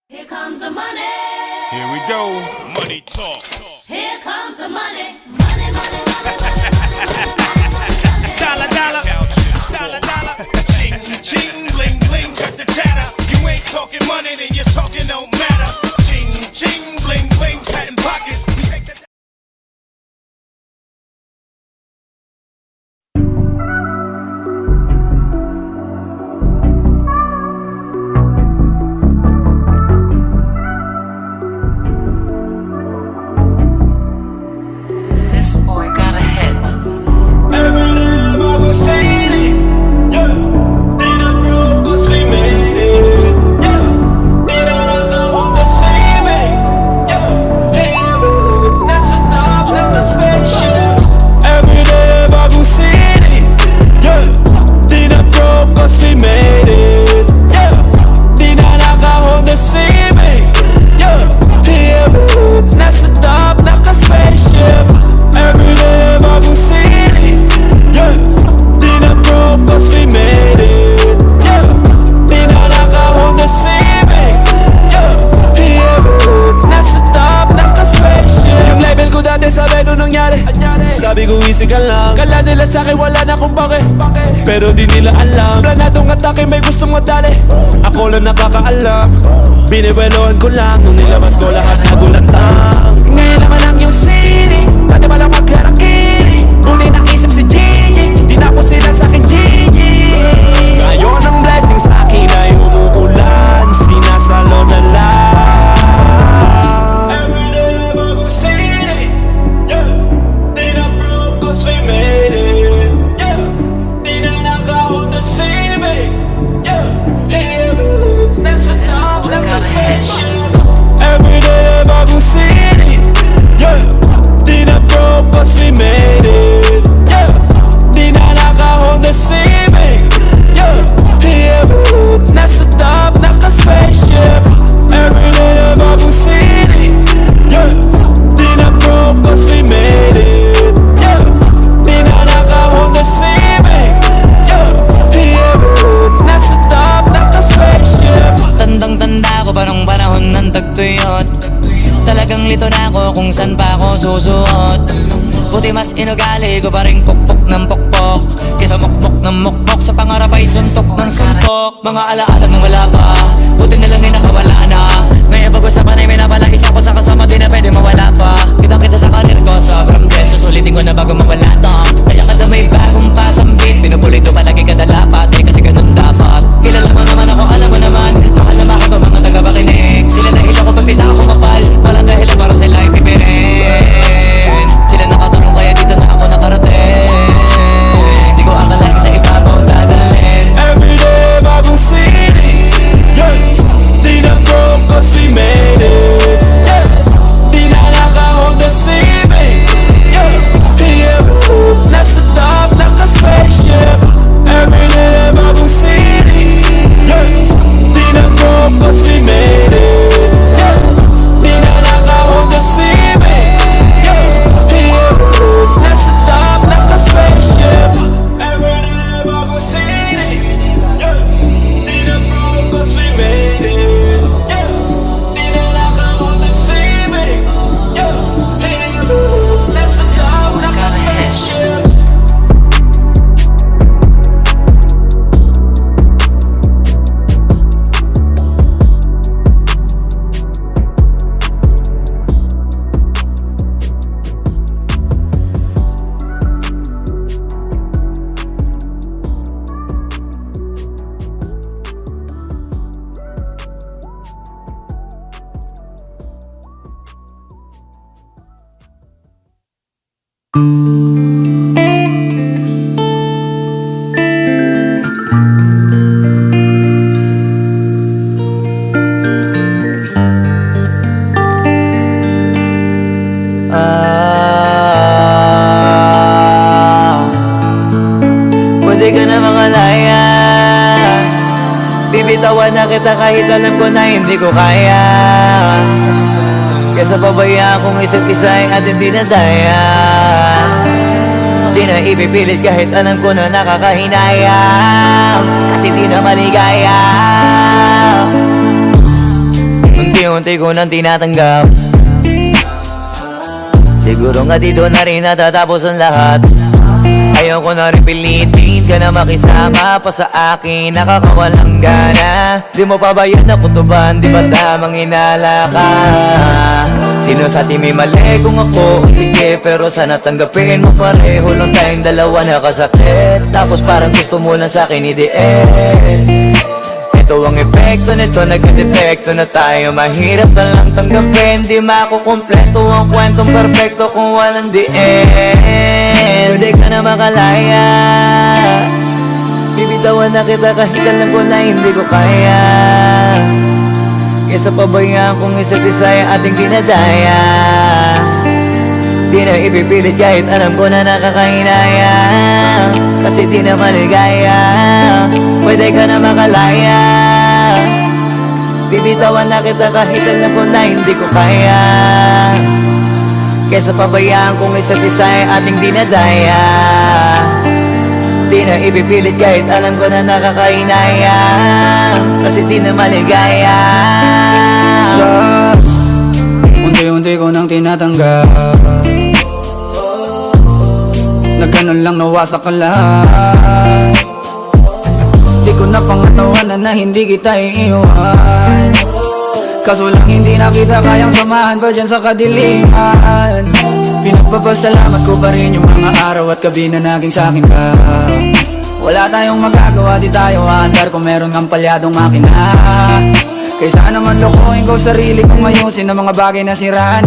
Here comes the money. Here we go. Money talk. Here comes the money. Money, money, money, money. Dollar, dollar. Dollar, dollar. Ching, ching, bling, bling. Got the chatter. You ain't talking money, then your talking don't matter. Ching, ching, bling, bling. Patent pockets. We take the This boy got a hit. Every day bago city, yeah. Di na broke cause we made it, yeah. Di na naka-Honda Civic, yeah. Yeah, nasa top, naka-spaceship. Every day bago city, yeah. Di na broke cause we made it, yeah. Di na naka-Honda Civic, yeah. Yeah, nasa top, naka-spaceship. Yung level ko dati sabay nung nangyari, sabi ko easy ka lang. Kala nila sa'kin wala na kung bakit, pero di nila alam. Planadong atake may gustong madali, ako lang nakakaalam. Binibeloan ko lang, nung nilabas ko lahat nagulantang. Ngayon naman lang yung city, dati palang magkarakiri. Buti naisip si Gigi, di na po sila sa'kin Gigi. Ngayon ang blessing sa'kin ay umuulan, sinasalo na lang. This boy got a hit. Every day bago city, yeah. Di na broke cause we made it, yeah. Di na naka-Honda Civic, yeah. Yeah, nasa top, naka-spaceship. Every day bago city, yeah. Di na broke cause we made it, yeah. Di na naka-Honda Civic, yeah. Yeah, nasa top, naka-spaceship. Tandang-tanda ko pa nung panahon ng tagtuyot. Talagang lito na ako kung saan pa ako susuot. Buti mas inugali ko pa rin pukpok ng pukpok kesa mukmok ng mukmok, sa pangarap ay suntok ng suntok. Mga alaala nang wala pa, buti na lang ay nakawala na. Ngayon pag-usapan ay may napala isa ko sa kasama, di na pwede mawala pa. Kitang-kita sa karir ko, sobrang blessed. Susulitin ko na bago mawala to. Kaya kada may bagong pasambit, pinupulit ko palagi kada lapat, eh kasi ganun dapat. Kilala mo naman ako, alam mo naman, mahal na mahal ko mga taga-pakinig. Sila dahil ako pagpita ako kapal, walang dahilan para sila ay pipirin. Sila nakatulong kaya dito na ako nakarating. Di ko akalain sa ibabaw dadalhin. Every day bago city, yeah. Di na broke cause we made it, yeah. Di na naka-Honda Civic, yeah. Yeah, nasa top, naka-spaceship. Every day bago city, yeah. Di na broke cause we made it, yeah. Di na naka-Honda Civic, yeah. Yeah, nasa top, naka-spaceship. Every day bago city, yeah. Di na broke cause we made it, yeah. Di na naka-Honda Civic, yeah. Yeah, nasa top, naka-spaceship. Buti ka na makalaya, bibitawan na kita kahit alam ko na hindi ko kaya. Kesa pabaya kung isa't isa ay ating dinadaya. Di na ipipilit kahit alam ko na nakakahinayang, kasi di na maligaya. unti-unti ko nang tinatanggap. Siguro nga dito na rin natatapos ang lahat. Ayoko na rin pilitin ka na makisama pa sa akin, nakakawalang gana. Di mo pa ba yan nakutuban, di ba tamang inala ka? Sino sa atin may mali kung ako? Sige, pero sana tanggapin mo pareho lang tayong dalawa nakasakit. Tapos parang gusto mo lang sa akin i-di-end. Ito ang epekto nito, nagdedepekto na tayo. Mahirap na lang tanggapin, di makukumpleto ang kwentong perfecto kung walang the end. Pwede ka na makalaya, bibitawan na kita kahit alam ko na hindi ko kaya. Kesa pabayaan kung isa't isa yung ating dinadaya. Di na ipipilit kahit alam ko na nakakahinaya, kasi di na maligaya. Pwede ka na makalaya, bibitawan na kita kahit alam ko na hindi ko kaya. Kesa pabayaan kung isa't isa yung ating dinadaya. Di na ipipilit kahit alam ko na nakakahinaya, kasi di na maligaya. Unti-unti ko nang tinatanggap. Nagganon lang nawasak ka lahat. Di ko na pangatawanan na hindi kita iiwan. Kaso lang hindi na kita kayang samahan pa dyan sa kadiliman. Pinagpapasalamat ko pa rin yung mga araw at gabi na naging sa'kin ka. Wala tayong magagawa, di tayo aandar kung meron kang palyadong makina. Kaysa naman lokohin ko sarili kong ayusin ang mga bagay na siraan.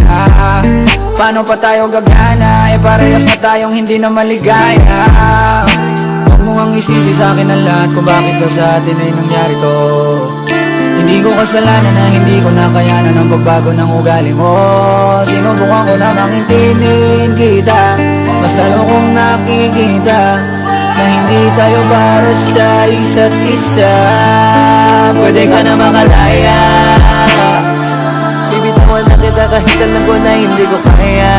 Paano pa tayo gagana? Parehas na tayong hindi na maligaya. Huwag mo ngang isisi sa'kin ang lahat kung bakit ba sa atin ay nangyari to. Hindi ko kasalanan na hindi ko nakayanan ang pagbago ng ugali mo. Sinubukan ko na mangintindihin kita, basta lang kong nakikita na hindi tayo para sa isa't isa. Pwede ka na makalaya, bibitawan na kita kahit alam ko na hindi ko kaya.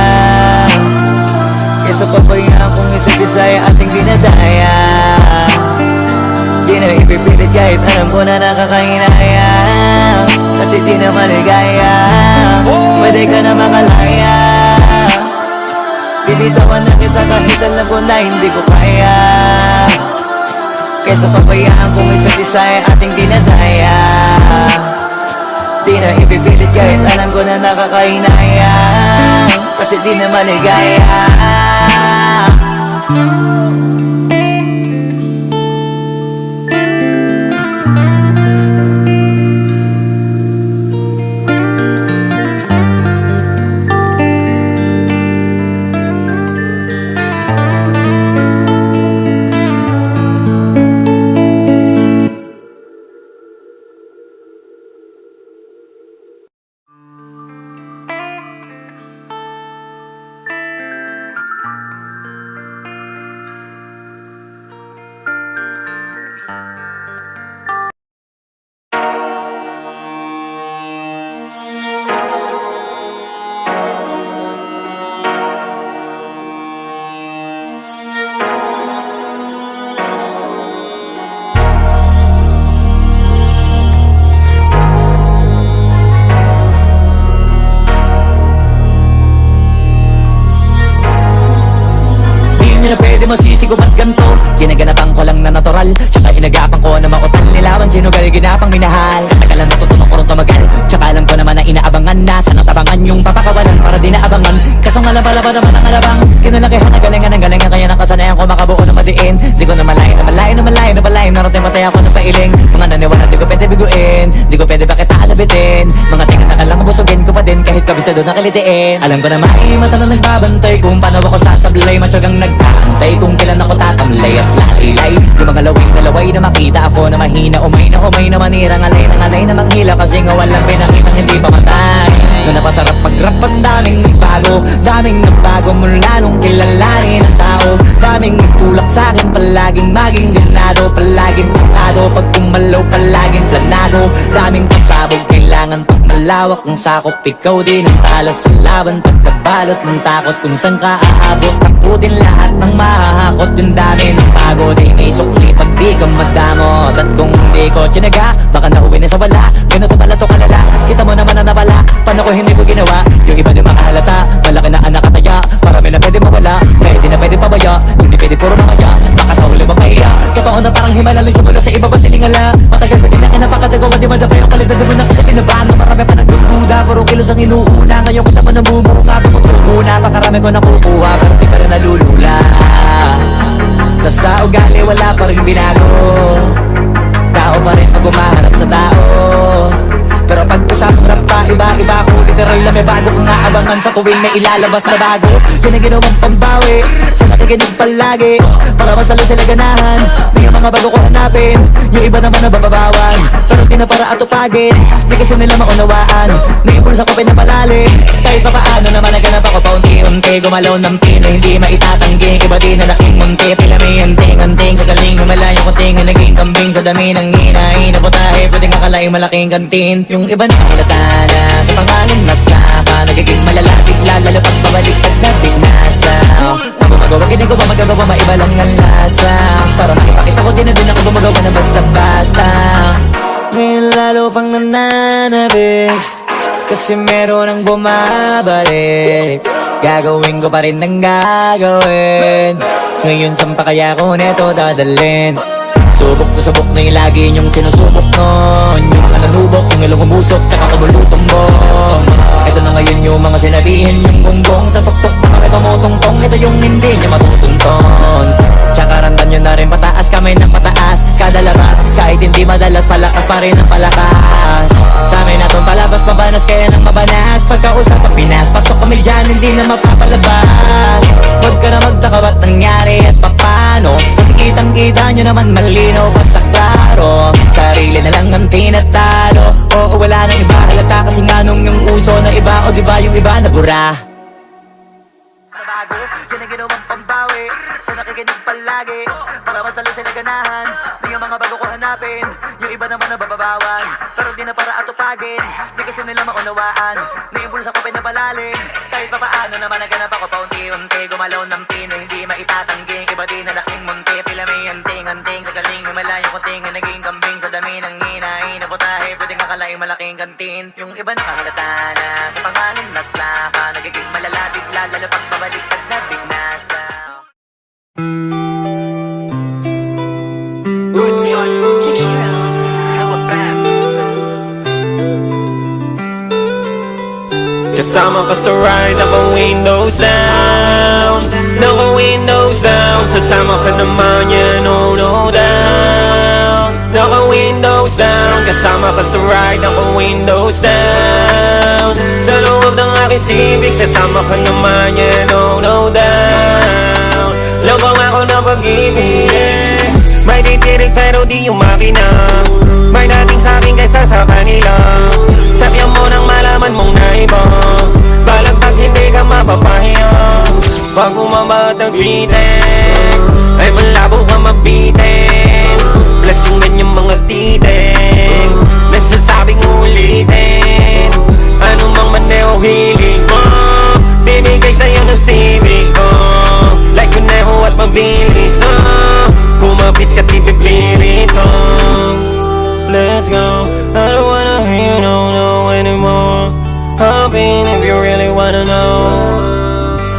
Kesa pabayaan kung isa't isa yung ating dinadaya. Di na ipipilit kahit alam ko na nakakahinaya, kasi di na maligaya. Pwede ka na makalaya, bibitawan na kita kahit alam ko na hindi ko kaya. Kesa pabayaan kung isa't isa yung ating dinadaya. Di na ipipilit kahit alam ko na nakakahinaya, kasi di na maligaya. Masisigo ba't ganto? Ginaganapan ko lang na natural, tsaka inagapan ko na mautal. Nilaban sinugal, ginapang minahal. Katagalan natutunan ko rin tumagal, tsaka alam ko naman na inaabangan na. Sanang tabangan yung papakawalan para di naabangan. Kaso nga lang pala ba naman ang alabang kinalakihan na galingan ng galingan, kaya nakasanayan ko makabuo na madiin. Di ko na malayo na malayo na malayo na palayo. Narating matay ako ng pailing. Mga naniwala di ko pwede biguin, di ko pwede bakit alabitin. Mga tingin na kalang busugin ko pa din kahit kabisado na kalitiin. Alam ko na may mata na nagbabantay kung paano ako sasablay. Matyagang nagtaantay kung kailan ako tatamlay at lalilay. Yung mga laway na makita ako na mahina. Umay na manirang alay na manghila, kasi nga walang pinakitang hindi pa matay. Na napasarap mag-rap, ang daming nagbago, daming nagbago mula nung kilalanin ang tao. Daming nagtulak sa'kin, palaging maging ganado, palaging pakado. Pag kumalaw, palaging planado. Daming pasabog, kailangan pag malawak kung sakop. Ikaw din ang talo sa laban, pag nabalot ng takot kung saan ka aabot. Takutin lahat ng mahahakot, yung dami ng pagod ay may sukli pag di ka madamot. At kung hindi ko tsinaga, baka nauwi na sa wala. Ganito pala to kalala, kita mo naman na napala. ngayong kalidad mo nakita pinabahan na marami pa nagdududa. Puro kilos ang inuuna, ngayon kita pa namumunga. Tumutubo na, pakarami ko nakukuha, pero di pa rin nalulula. Tas sa ugali wala pa rin binago, tao pa rin pag umaharap sa tao. Pero pag usapang rap pa, iba-iba ko. Literal na may bago kong naabangan sa tuwing may ilalabas na bago. Yan ang ginawang pambawi, sa nakikinig palagi, para masalo sila ganahan. May mga bago ko hanapin, yung iba naman nabababawan, pero di na para atupagin. Di kasi nila maunawaan, naimpulsa ko pinapalalim. Kahit pa paano naman naganap ako paunti-unti, gumalaw ng pino, hindi maitatanggi. Iba di na laking munti, pila may anting-anting. Sa galing na malayo kunting, naging kambing. Sa dami ng hinahin na putahe, pwedeng akalaing malaking kantin. Yung iba nakahalata na sa pangalan maglaka, nagiging malalapit lalo pag babaliktad na binasa. Ako magawa, hindi ko ba magagawa, maiba lang ang lasa. Para makipakita ko din na din ako gumagawa na basta-basta. Ngayon lalo pang nananabik, kasi meron ang bumabalik. Gagawin ko pa rin ang gagawin. Ngayon saan pa kaya ko neto dadalhin? Subok na subok na yung lagi niyong sinusubok nun. Yung mga nanubok, yung ilong umusok, tsaka kumulutong bong. Ito na ngayon yung mga sinabihin yung gonggong. Sa tuktok na kami tumutungtong, ito yung hindi niya matutunton. Tsaka randan nyo na rin pataas, kamay ng pataas. Kada labas, kahit hindi madalas, palakas pa rin ang palakas. Sa amin natong palabas, mabanas kaya nang mabanas. Pagkausap ang Pinas, pasok kami dyan, hindi na mapapalabas. Huwag ka na magtaka ba't nangyari at papano, kasi kitang-kita nyo naman malinaw pa sa klaro. Sarili na lang ang tinatalo, oo wala nang iba. Halata kasi nga nung yung uso na iba, o diba yung iba na bura. Bago, yan ang ginawang pambawi, sa nakikinig palagi, para masalo sila ganahan. Di yung mga bago ko hanapin, yung iba naman nabababawan, pero di na para atupagin. Di kasi nila maunawaan, naiimpulsa ko pinapalalim. Kahit pa paano naman naganap ako paunti-unti, gumalaw ng pino, hindi maitatanggi. Iba di na laking munti, pila may anting-anting. Sa galing may malayo kunting, naging kambing. Sa dami ng hinahin na putahe, pwedeng akalaing malaking kantin. Yung iba nakahalata na sa pangalan naglaka, nagiging malalapit lalo pag babaliktad na binasa. Kasama ka sa ride, naka-windows down, naka-windows down. Sasama ka naman yan, oh no down, naka-windows down. Kasama ka sa ride, naka-windows down. Sa loob ng aking Civic, sasama ka naman yan, oh no down. Labang ako ng pag-ibig, may titirig pero di yung makina. May dating sa'kin kaysa sa kanila. Sabihan mo nang malaman mong naiba, balagtag hindi ka mapapahiya. Pag umaba at nag-itik, ay malabo ka mabitin. Plus yung ganyang mga titik, nagsasabing ulitin. Ano mang maneo hilig mo, bibigay sa'yo ng Civic ko. Like kuneho at mabilis na, kumapit ka tipipilit ko. Let's go, I don't wanna hear you no anymore. Hop in if you really wanna know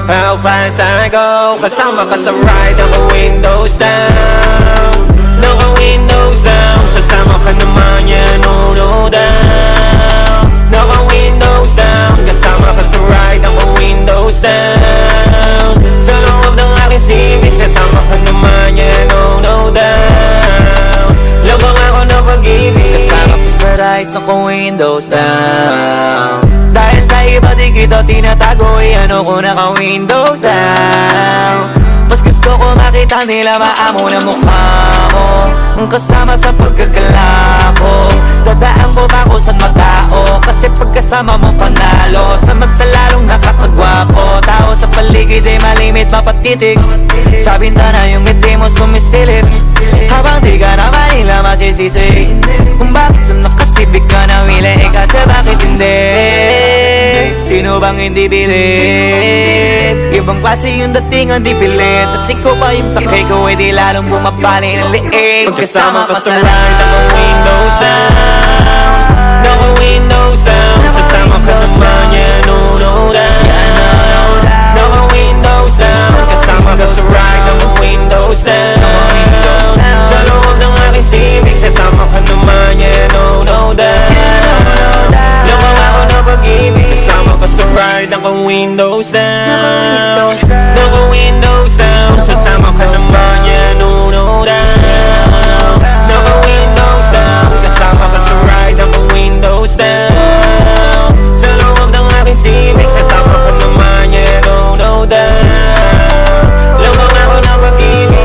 how fast I go. Kasama ka sa ride, naka-windows down, naka-windows down. Sasama ka naman yan, oh no down, naka-windows down. Kasama ka sa ride, naka-windows down. Sa loob ng aking Civic, sasama ka naman yan, oh no down. Labang ako na pag-ibig, kasama ka sa ride, naka-windows down. Dahil sa iba di kita tinatago, ano ko naka-windows down. Mas gusto ko makita nila maamo na mukha mo, ang kasama sa paggagala ko. Dadaan ko ba kung saan magtao, kasi pagkasama mo panalo. Sa magtalalong nakakagwa ko, tao sa paligid ay malimit mapatitig. Sa bintana yung ngiti mo sumisilip, habang di ka naman nila masisisi. Kung bakit sa nakasibig ka na wili, kasi bakit hindi? Sino bang hindi bilib? Ibang klase yung datingan di pilit, tas ikaw pa yung sakay ko, di lalong bumabali ng liig. Pagkasama ka sa ride, naka-windows down, naka-windows down. Sasama ka naman yan, oh no down, naka-windows down. Kasama ka sa ride, naka-windows down. Sa loob ng aking Civic, sasama ka naman yan, oh no down. Naka-windows down, naka-windows down. Sasama ka naman, yeah, no down. Naka-windows down, kasama ka sa ride. Naka-windows down, sa loob ng aking Civic. Sasama ka naman, yeah, no down. Lamang ako na pag-ibig.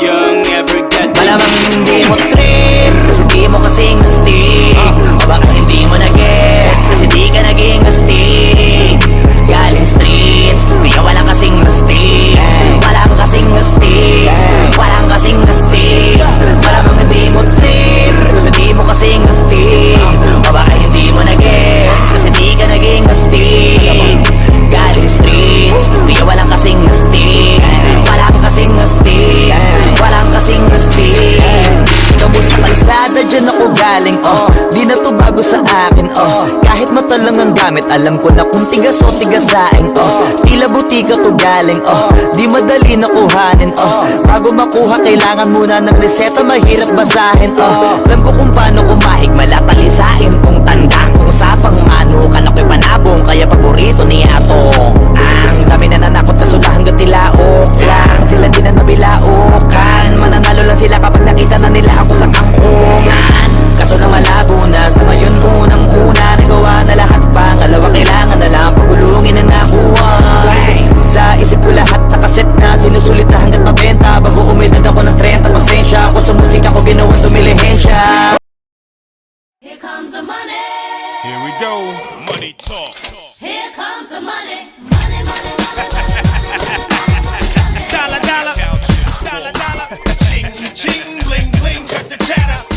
Young never got Malamang hindi mo trip kasi di mo kasing astig. O baka hindi mo na-gets kasi di ka naging astig. Galing streets, kaya walang kasing astig. Walang kasing astig, walang kasing astig. Malamang hindi mo trip kasi di mo kasing astig. O baka hindi mo na-gets kasi di ka naging astig. Galing streets, kaya walang kasing astig. Walang kasing astig, walang kasing astig. Kamusta kalsada, dyan ako galing, di na to bago sa akin, kahit mata lang ang gamit, alam ko na kung tigas o tigasain, tila butika to galing, di madali na kuhanin, bago makuha kailangan muna ng reseta, mahirap basahin, alam ko kung paano kumahig, malatalisain kung tandaan, kung sapang manukan ako'y panabong, kaya paborito ni Atong. Ang dami na nanakot na sula hanggang tilaok lang, sila din na nabilaukan, mananalo lang sila kapag nakita na nila ako sa kangkungan. Kaso na malabo na, sa ngayon unang-una nagawa na lahat, pangalawa kailangan na lang pagulungin na nakuha. Sa isip ko lahat nakaset na, sinusulit na hanggat mabenta, bago umedad ako ng 30, pasensya ako sa musika ko ginawang tumilihensya. Here comes the money. Here we go. Money talk. Here comes the money. Money, money, money. Dollar, dollar. Dollar, dollar. Ching, ching, bling, bling. Got the chatter.